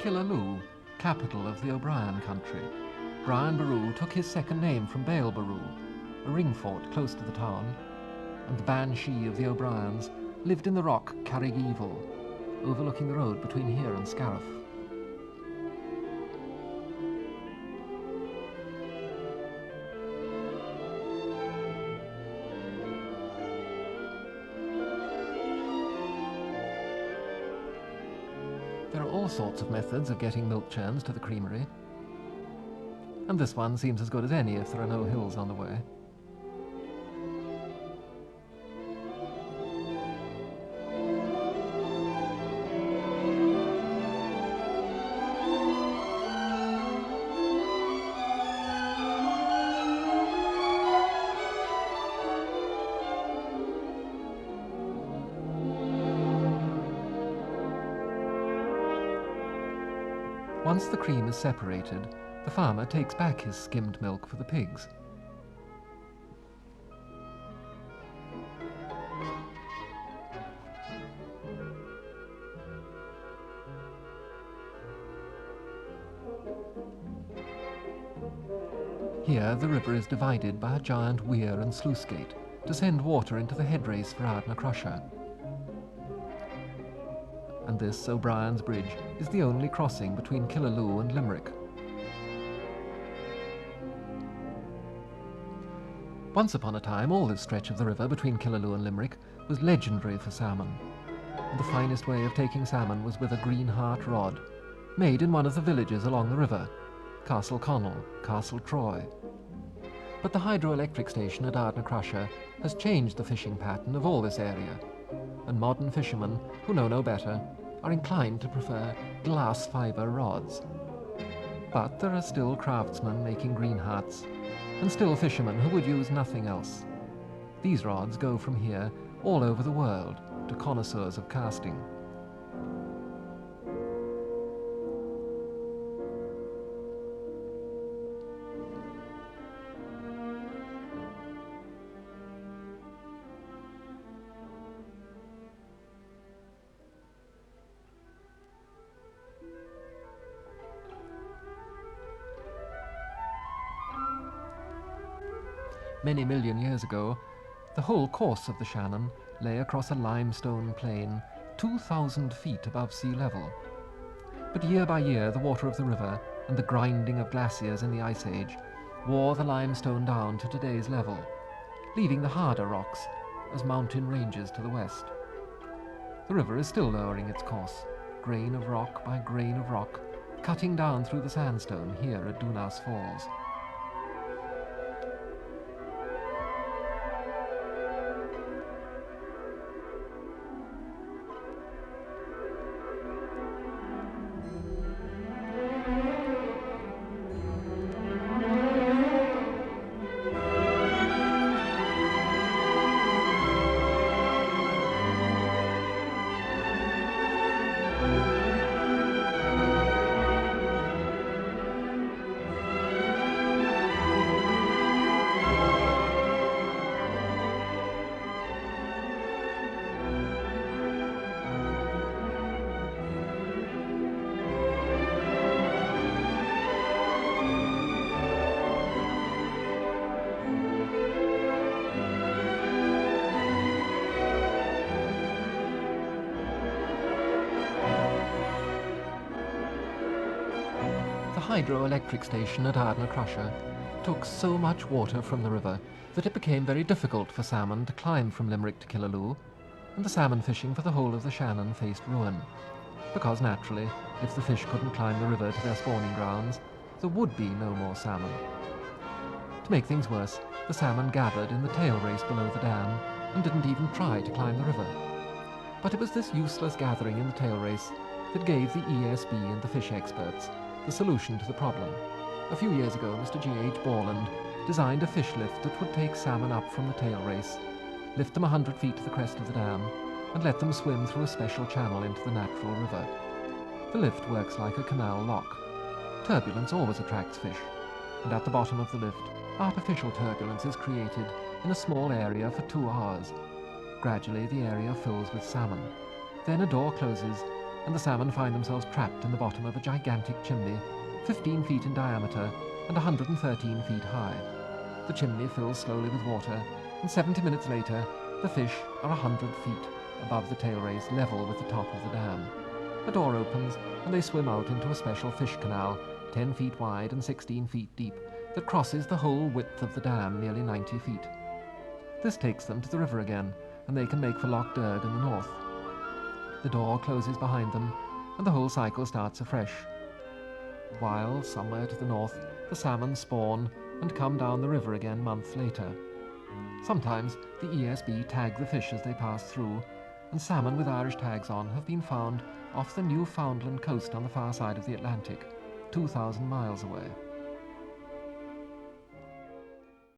Killaloe, capital of the O'Brien country. Brian Boru took his second name from Baal Boru, a ring fort close to the town, and the banshee of the O'Briens lived in the rock Craganeevul, overlooking the road between here and Scariff. There are all sorts of methods of getting milk churns to the creamery, and this one seems as good as any if there are no hills on the way. Once the cream is separated, the farmer takes back his skimmed milk for the pigs. Here the river is divided by a giant weir and sluice gate to send water into the head race for Ardnacrusha. And this O'Brien's Bridge is the only crossing between Killaloe and Limerick. Once upon a time, all this stretch of the river between Killaloe and Limerick was legendary for salmon, and the finest way of taking salmon was with a greenheart rod, made in one of the villages along the river, Castle Connell, Castle Troy. But the hydroelectric station at Ardnacrusha has changed the fishing pattern of all this area, and modern fishermen, who know no better, are inclined to prefer glass fibre rods. But there are still craftsmen making greenhearts, and still fishermen who would use nothing else. These rods go from here all over the world to connoisseurs of casting. Many million years ago, the whole course of the Shannon lay across a limestone plain 2,000 feet above sea level. But year by year, the water of the river and the grinding of glaciers in the Ice Age wore the limestone down to today's level, leaving the harder rocks as mountain ranges to the west. The river is still lowering its course, grain of rock by grain of rock, cutting down through the sandstone here at Doonass Falls. The hydroelectric station at Ardnacrusha took so much water from the river that it became very difficult for salmon to climb from Limerick to Killaloe, and the salmon fishing for the whole of the Shannon faced ruin, because naturally, if the fish couldn't climb the river to their spawning grounds, there would be no more salmon. To make things worse, the salmon gathered in the tail race below the dam and didn't even try to climb the river. But it was this useless gathering in the tail race that gave the ESB and the fish experts the solution to the problem. A few years ago, Mr. G.H. Borland designed a fish lift that would take salmon up from the tail race, lift them 100 feet to the crest of the dam, and let them swim through a special channel into the natural river. The lift works like a canal lock. Turbulence always attracts fish, and at the bottom of the lift, artificial turbulence is created in a small area for 2 hours. Gradually, the area fills with salmon. Then a door closes, and the salmon find themselves trapped in the bottom of a gigantic chimney, 15 feet in diameter and 113 feet high. The chimney fills slowly with water, and 70 minutes later, the fish are 100 feet above the tail race, level with the top of the dam. A door opens, and they swim out into a special fish canal, 10 feet wide and 16 feet deep, that crosses the whole width of the dam, nearly 90 feet. This takes them to the river again, and they can make for Lough Derg in the north. The door closes behind them, and the whole cycle starts afresh. While, somewhere to the north, the salmon spawn and come down the river again months later. Sometimes the ESB tag the fish as they pass through, and salmon with Irish tags on have been found off the Newfoundland coast on the far side of the Atlantic, 2,000 miles away.